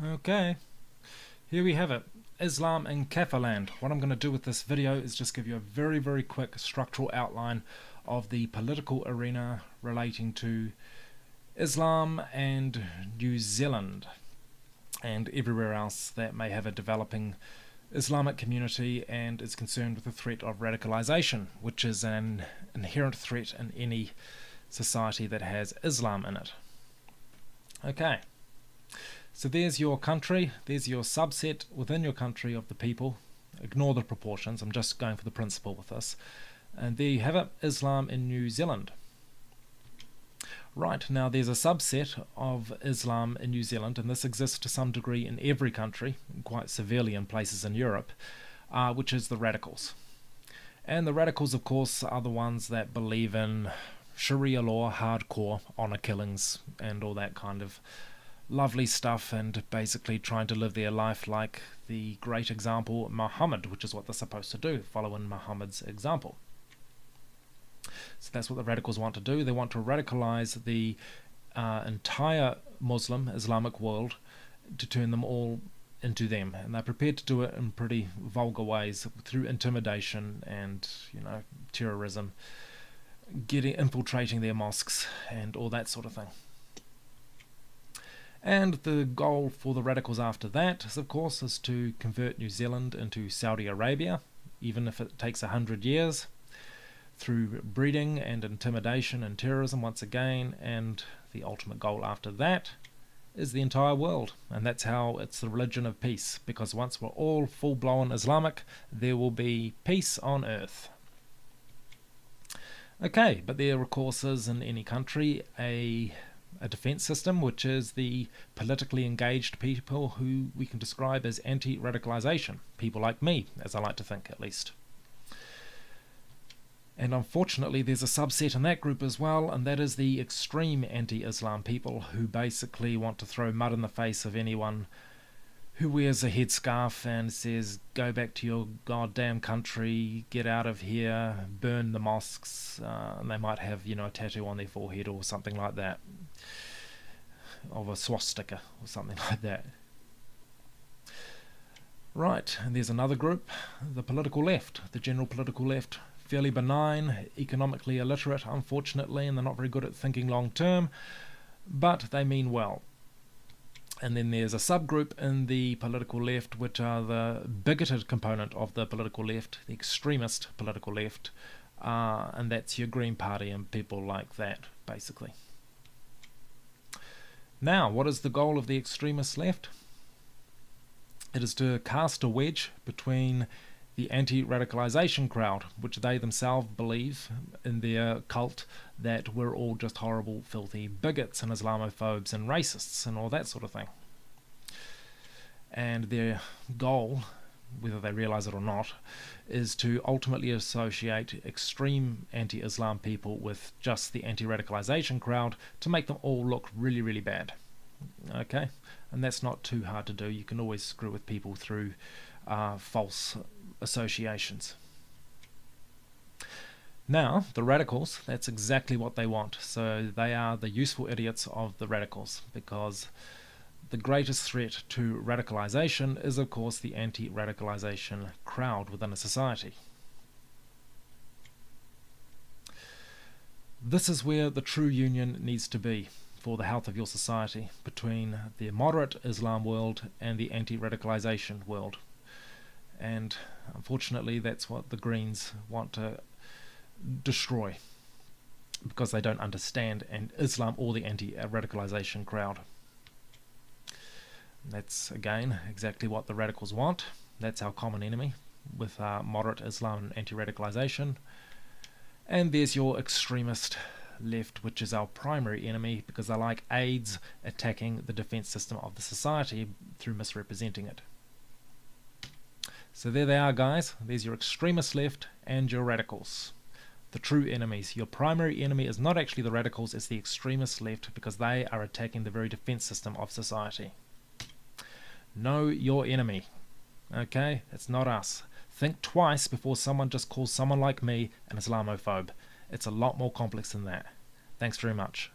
Okay, here we have it. Islam in Kafir-Land. What I'm going to do with this video is just give you a very quick structural outline of the political arena relating to Islam and New Zealand and everywhere else that may have a developing Islamic community and is concerned with the threat of radicalization, which is an inherent threat in any society that has Islam in it. Okay, so there's your country, there's your subset within your country of the people. Ignore the proportions, I'm just going for the principle with this. And there you have it, Islam in New Zealand. Right, now there's a subset of Islam in New Zealand, and this exists to some degree in every country, quite severely in places in Europe, which is the radicals. And the radicals, of course, are the ones that believe in Sharia law, hardcore, honor killings, and all that kind of lovely stuff, and basically trying to live their life like the great example Muhammad, which is what they're supposed to do, follow in Muhammad's example. So that's what the radicals want to do. They want to radicalize the entire Muslim Islamic world to turn them all into them, and they're prepared to do it in pretty vulgar ways through intimidation and, terrorism, infiltrating their mosques and all that sort of thing. And the goal for the radicals after that is, of course, is to convert New Zealand into Saudi Arabia, even if it takes 100 years, through breeding and intimidation and terrorism once again. And the ultimate goal after that is the entire world, and that's how it's the religion of peace, because once we're all full-blown Islamic, there will be peace on earth. Okay, but there of course is in any country a defense system, which is the politically engaged people who we can describe as anti-radicalization, people like me, as I like to think at least. And unfortunately there's a subset in that group as well, and that is the extreme anti-Islam people who basically want to throw mud in the face of anyone who wears a headscarf and says, go back to your goddamn country, get out of here, burn the mosques, and they might have, a tattoo on their forehead or something like that, of a swastika or something like that. Right, and there's another group, the political left, the general political left, fairly benign, economically illiterate, unfortunately, and they're not very good at thinking long term, but they mean well. And then there's a subgroup in the political left, which are the bigoted component of the political left, the extremist political left, and that's your Green Party and people like that, basically. Now, what is the goal of the extremist left? It is to cast a wedge between the anti-radicalization crowd, which they themselves believe in their cult that we're all just horrible, filthy bigots and Islamophobes and racists and all that sort of thing. And their goal, whether they realize it or not, is to ultimately associate extreme anti-Islam people with just the anti-radicalization crowd to make them all look really bad. Okay, and that's not too hard to do. You can always screw with people through false associations. Now, the radicals, that's exactly what they want. So they are the useful idiots of the radicals, because the greatest threat to radicalization is, of course, the anti-radicalization crowd within a society. This is where the true union needs to be for the health of your society, between the moderate Islam world and the anti-radicalization world. And unfortunately that's what the Greens want to destroy, because they don't understand Islam or the anti-radicalization crowd. That's again exactly what the radicals want. That's our common enemy with moderate Islam and anti-radicalization. And there's your extremist left, which is our primary enemy, because they like AIDS attacking the defense system of the society through misrepresenting it. So there they are, guys. There's your extremist left and your radicals, the true enemies. Your primary enemy is not actually the radicals, it's the extremist left, because they are attacking the very defense system of society. Know your enemy. Okay, it's not us. Think twice before someone just calls someone like me an Islamophobe. It's a lot more complex than that. Thanks very much.